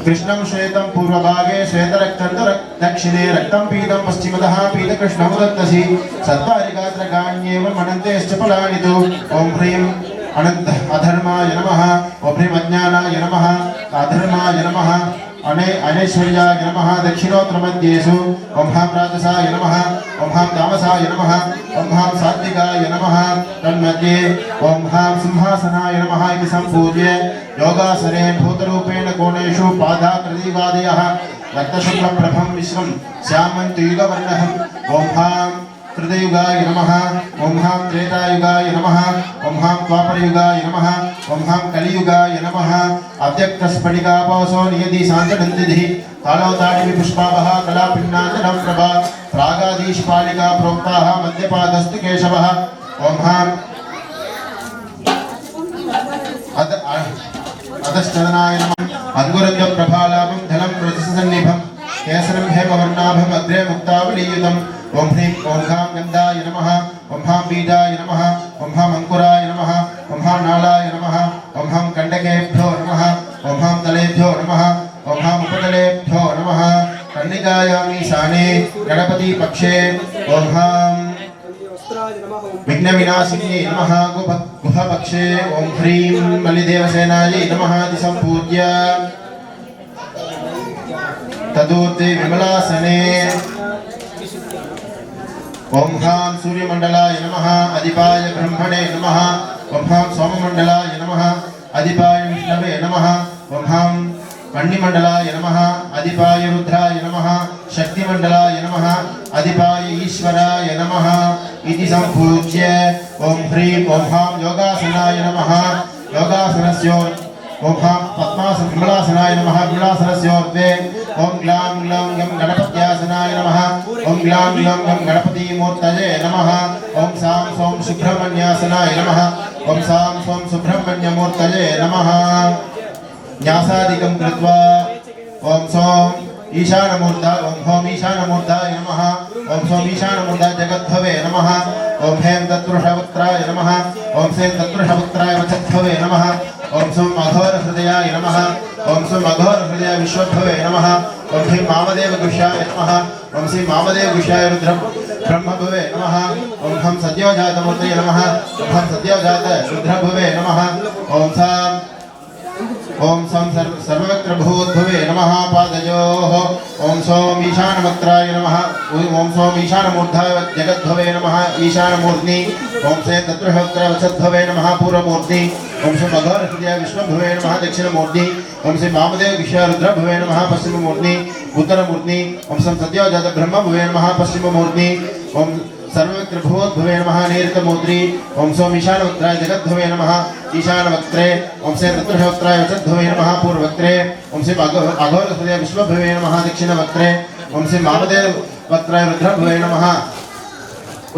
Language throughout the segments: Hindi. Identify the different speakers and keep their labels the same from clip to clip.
Speaker 1: कृष्णं श्वेतं पूर्वभागे श्वेतरक्तं दक्षिणे रक्तं पीतं पश्चिमतः पीतकृष्णमुदत्तसि सत्वारिकात्रगान्येव मनन्तेश्च फलानि तु ॐ ह्रीं अधर्माय नमः ॐ ह्रीं अज्ञानाय नमः अधर्माय नमः अनैश्वर्याय नमः दक्षिणोत्तरमध्येषु ॐ हां राजसाय नमः ॐ हां तामसाय नमः ॐ हां सात्विकाय नमः तन्मध्ये ॐ हां सिंहासनाय नमः इति सम्पूज्य योगासने भूतरूपेण कोणेषु पादाकृतिवादयः रक्तशुक्लप्रभं विश्वं श्यामन्तयुगवर्णः ॐ हां कृतयुगाय नमः ॐ हां त्रेतायुगाय नमः ॐ हां द्वापरयुगाय नमः ॐ हां कलियुगाय नमः अव्यक्तस्फटिकापासो नियति शान्तदन्तिः कालोताडिवि पुष्पावः कलापिण्डाञ्जनं प्रभा प्रागाधीशपालिका प्रोक्ताः मध्यपादस्तु केशवः ॐ हां अधश्चदनाय नमः अंगुरप्रभालाभं धनं रजससन्निभं केसरं हेमवर्णाभम् अग्रे मुक्तावलीयुतम् ॐ ह्रीं ॐ हां गन्धाय नमः ॐ हां बीजाय नमः ॐ हां अंकुराय नमः ॐ हां नालाय नमः ॐ हां कण्डकेभ्यो नमः ॐ हां तलेभ्यो नमः ॐ हां उपतलेभ्यो नमः कर्णिकायामीशाने गणपति पक्षे ॐ हां विघ्नविनाशिन्यै नमः गुहपक्षे ॐ ह्रीं बलिदेवसेनायै नमः इति सम्पूज्य तदूर्ते विमलासने ॐ हां सूर्यमण्डलाय नमः अधिपाय ब्रह्मणे नमः ॐ हां सोममण्डलाय नमः अधिपाय विष्णवे नमः ॐ हां वह्निमण्डलाय नमः अधिपाय रुद्राय नमः शक्तिमण्डलाय नमः अधिपाय ईश्वराय नमः इति सम्पूज्य ॐ ह्रीं ॐ हां योगासनाय नमः योगासनस्य ॐ हां पद्मासन विमलासनाय नमः विमलासनस्योर्ध्वे ॐ ग्लां ग्लौं गं गणपत्यासनाय नमः ॐ ग्लां ग्लौं गं गणपतिमूर्तये नमः ॐ सां सौं सुब्रह्मण्यासनाय नमः ॐ सां सौं सुब्रह्मण्यमूर्तये नमः न्यासादिकं कृत्वा ॐ सौं ईशानमूर्धा ॐ होम ईशानमूर्धाय नमः ॐ सौं ईशानमूर्धा जगद्भवे नमः ॐ हें तत्पुरुषवक्त्राय नमः ॐ सें तत्पुरुषवक्त्राय वचद्भवे नमः ॐ सौं अघोरहृदयाय नमः ॐ सौं अघोरहृदयाय विश्वद्भवे नमः ॐ ह्रीं वामदेवगुह्याय नमः ॐ श्री वामदेवगुह्याय रुद्रब्रह्मभवे नमः ॐ हं सद्योजातमूर्तये नमः ॐ हं सद्योजात रुद्रभवे नमः ॐ सां ॐ सं सर्ववक्त्रभूद्भवे नमः पादयोः ॐ सौं ईशानवक्त्राय नमः ॐ सौं ईशानमूर्धाय जगद्भवे नमः ईशानमूर्ध्नि ॐ सें तत्पुरुषवक्त्रवचद्भवे नमः पूर्वमूर्ध्नि ॐ सौं अघोरहृदयाय विश्वभवे नमः दक्षिणमूर्ध्नि ॐ श्री वामदेवगुह्याय रुद्रभवे नमः पश्चिममूर्ध्नि उत्तरमूर्ध्नि ॐ सं सद्योजातब्रह्मभवे नमः पश्चिममूर्ध्नि ॐ सर्ववक्त्रभूद्भवे नमः नैऋतमूर्ध्नि ॐ सौं ईशानवक्त्राय जगद्भवे नमः ईशानवक्त्रे ॐ सें तत्पुरुषवक्त्राय वचद्भवे नमः पूर्ववक्त्रे ॐ श्री अघोरहृदयाय विश्वभवे नमः दक्षिणवक्त्रे ॐ श्री वामदेववक्त्राय रुद्रभवे नमः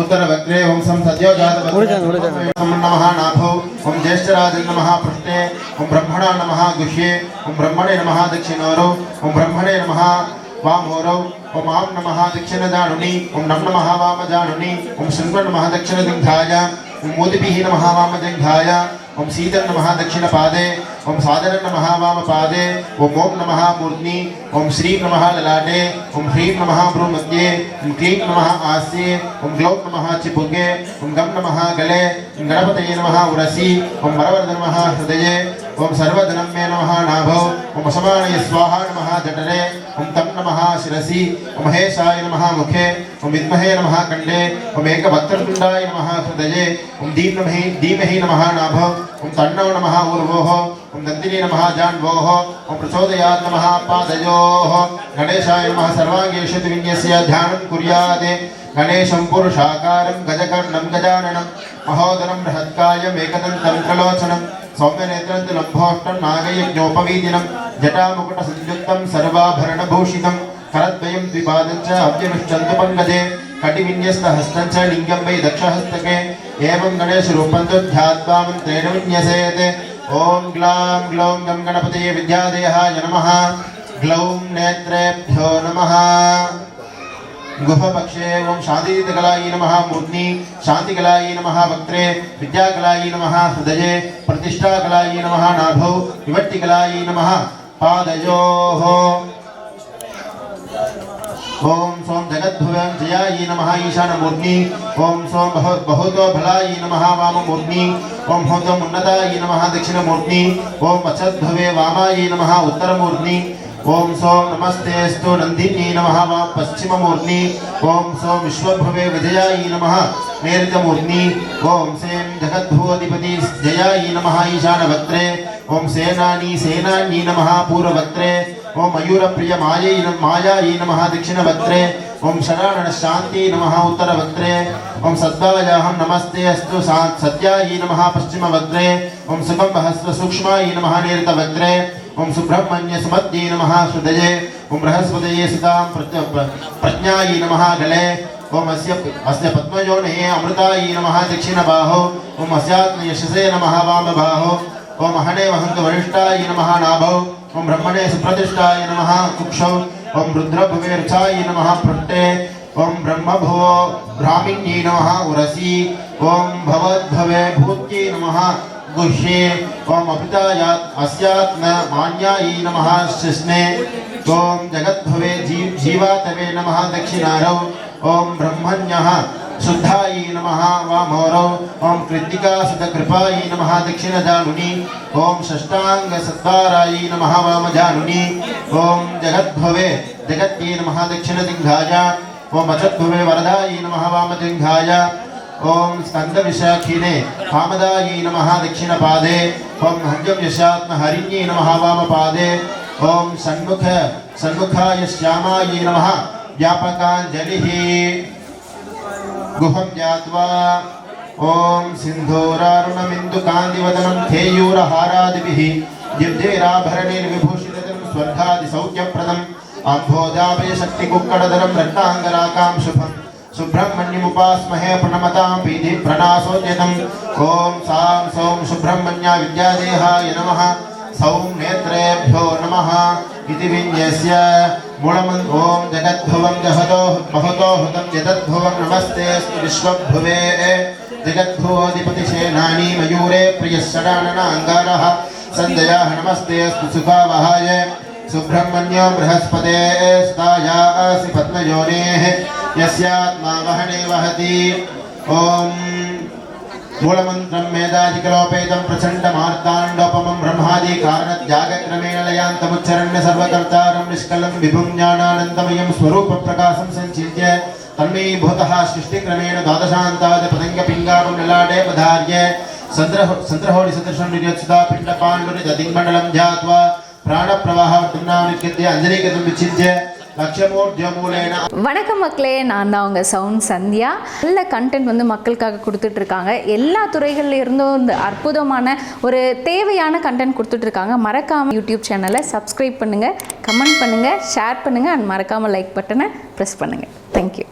Speaker 1: उत्तरवक्त्रे ॐ सं सद्योजातवक्त्रे नमः नाभौ ॐ ज्येष्ठराजं नमः पृष्ठे ॐ ब्रह्मणा नमः गुह्ये ॐ ब्रह्मणे नमः दक्षिणोरौ ॐ ब्रह्मणे नमः वामोरौ ॐ आं नमः दक्षिणजानुनि ॐ नं नमः वामजानुनि ॐ शृण्व नमः दक्षिणजङ्घाय ॐ मोदिभिः नमः वामजङ्घाय ॐ सीदं नमः दक्षिणपादे ॐ सादरं नमः वामपादे ॐ नमः मूर्ध्नि ॐ श्रीं नमः ललाटे ॐ ह्रीं नमः भ्रूमध्ये ॐ क्लीं नमः आस्ये ॐ ग्लौं नमः चिबुगे ॐ गं नमः गले ॐ गणपतये नमः उरसि ॐ वरवरद नमः हृदये ॐ सर्वधनं मे नमः नाभौ ॐ असमानय स्वाहा नमः जठरे ॐ तं नमः शिरसि ॐ महेशाय नमः मुखे ॐ विद्महे नमः कण्डे ॐ एकवक्त्रतुण्डाय नमः हृदये ॐ धीमहि नमः नाभौ ॐ तन्नो नमः ऊर्वोः ॐ नन्दिनी नमः जान्वोः ॐ प्रचोदयात् नमः पादयोः गणेशाय नमः सर्वाङ्गेषु विन्यस्य ध्यानं कुर्यात् गणेशं पुरुषाकारं गजकर्णं गजाननं महोदरं बृहत्कायम् एकदन्तं त्रिलोचनं सौम्यनेत्रं लम्भोष्टं नागयज्ञोपवीदिनं जटामुकुटसंयुक्तं सर्वाभरणभूषितं करद्वयं द्विपादं च अव्यविष्टं तु पङ्कजे कटिविन्यस्तहस्तं च लिङ्गं वै दक्षहस्तके एवं गणेशरूपं तु ध्यात्वा मन्त्रेण विन्यसेत् ॐ ग्लां ग्लौं गं गणपतये विद्यादेहाय नमः ग्लौं नेत्रेभ्यो नमः गुहपक्षे ओं शांतिकलायै नमः मूर्ध्नि शांतिकलायै नमः वक्त्रे विद्याकलायै नमः हृदये प्रतिष्ठाकलायै नमः नाभौ विभट्टिकलायै नमः पादयोः ओम सोम जगद्भुवं जयायै नमः ईशानमूर्ति ओम सोम बहुतो भलायै नमः वाममूर्ति ओम होतम उन्नतायै नमः दक्षिणमूर्ति ओम वचद्भवे वामायै नमः उत्तरमूर्ति ओम सोम नमस्तेस्तु नंदिनी नमः वाम पश्चिममूर्ति ओम सोम विश्वभुवे विजयायै नमः नैऋत्यमूर्ति ओम सेम जगद्भुवधिपति जयायै नमः ईशानवक्त्रे ओम सेनानी नमः पूर्ववक्त्रे ओम मयूरप्रिय मायायै नमः दक्षिणवक्त्रे ओम शरानन शांति नमः उत्तरवक्त्रे ओम सद्भावयाहं नमस्ते अस्तु सत्यायै नमः पश्चिमवक्त्रे ओम सुखंभहस्व सूक्ष्मायै नमः नैऋतवक्त्रे ओम सुब्रह्मण्य सुमत्यै नमः हृदये ओम बृहस्पतये सुतां प्रज्ञायै नमः गले ओम अस्य पद्मयोने अमृतायै नमः दक्षिणबाहो ओम अस्यात्मयशसे नमः वामबाहो ओम अहने वहन्त वरिष्ठाय नमः नाभौ ओम ब्रह्मणे सुप्रतिष्ठाय नमः कुक्षौ ओम रुद्रभुवे ऋचाय नमः पृष्ठे ओम ब्रह्मभुवो ब्राह्मिण्यै नमः उरसी ओम भवद्भवे भूत्यै नमः गुह्ये ओम अपितायात् अस्यात्म मान्यायै नमः शिस्ने ओम जगद्भुवे जीवातवे नमः दक्षिणारौ ओम ब्रह्मण्यः शुद्धायै नमः वामोरौ ओम कृत्तिका सुतकृपायै नमः दक्षिणजानुनी ओम षष्टांग सद्वारायै नमः वामजानुनी ओम जगद्भवे जगत्यै नमः दक्षिणदिग्धाय ओम अचद्भवे वरदायै नमः वामदिग्धाय ओम स्कंदविशाखिने कामदायै नमः दक्षिणपादे ओम हंजव्यशात्महरिण्यै नमः वामपादे ओम सन्मुखाय श्यामायै नमः व्यापकाञ्जलिः गुहं ज्ञात्वा ओम सिन्धूरारुणमिन्दुकान्तिवदनं थेयूरहारादिभिः दिव्यैराभरणैर्विभूषितं स्वर्गादिसौख्यप्रदम् आम्भोजाभयशक्तिकुक्कडधरं रत्नाङ्गराकां शुभम् सुब्रह्मण्यमुपास्महे प्रणमतां पीति प्रणासोद्यतम् ओम सां सौं सुब्रह्मण्य विद्यादेहाय नमः सौं नेत्रेभ्यो नमः इति विन्यस्य मूलमन् ओम जगद्भुवं जहतो महतो हुतं जगद्भुवं नमस्तेस्तु विश्वभुवे जगद्भुवोऽधिपतिसेनानी मयूरे प्रियश्चराननाङ्गारः सञ्जयाः नमस्तेस्तु सुखावहाय सुब्रह्मण्यो बृहस्पते स्थायासि पद्मयोनेः यस्यात्मा वहने वहति ओम मूलमन्त्रं मेधाधिकलोपेतं प्रचण्डमार्ताण्डोपमं ब्रह्मादि कारणत्यागक्रमेण लयान्तमुच्चरण्य सर्वकर्तारं निष्कलं विभुं ज्ञानानन्दमयं स्वरूपप्रकाशं सञ्चित्य तन्मे भूतः सृष्टिक्रमेण द्वादशान्ताद पतङ्गपिङ्गापं ललाटे पधार्य सन्द्रहोडिसदृशं निर्यत्सुता पिण्डपाण्डुरिदधिङ्मण्डलं ध्यात्वा प्राणप्रवाहवृत्तिं अञ्जलीगतं विचिन्त्य
Speaker 2: வணக்கம் மக்களே, நான் தான் உங்கள் சவுண்ட் சந்தியா. நல்ல கண்டென்ட் வந்து மக்களுக்காக கொடுத்துட்ருக்காங்க. எல்லா துறைகளில் இருந்தும் இந்த அற்புதமான ஒரு தேவையான கண்டென்ட் கொடுத்துட்ருக்காங்க. மறக்காமல் யூடியூப் சேனலை சப்ஸ்கிரைப் பண்ணுங்கள், கமெண்ட் பண்ணுங்கள், ஷேர் பண்ணுங்கள் அண்ட் மறக்காமல் லைக் பட்டனை ப்ரெஸ் பண்ணுங்கள். தேங்க்யூ.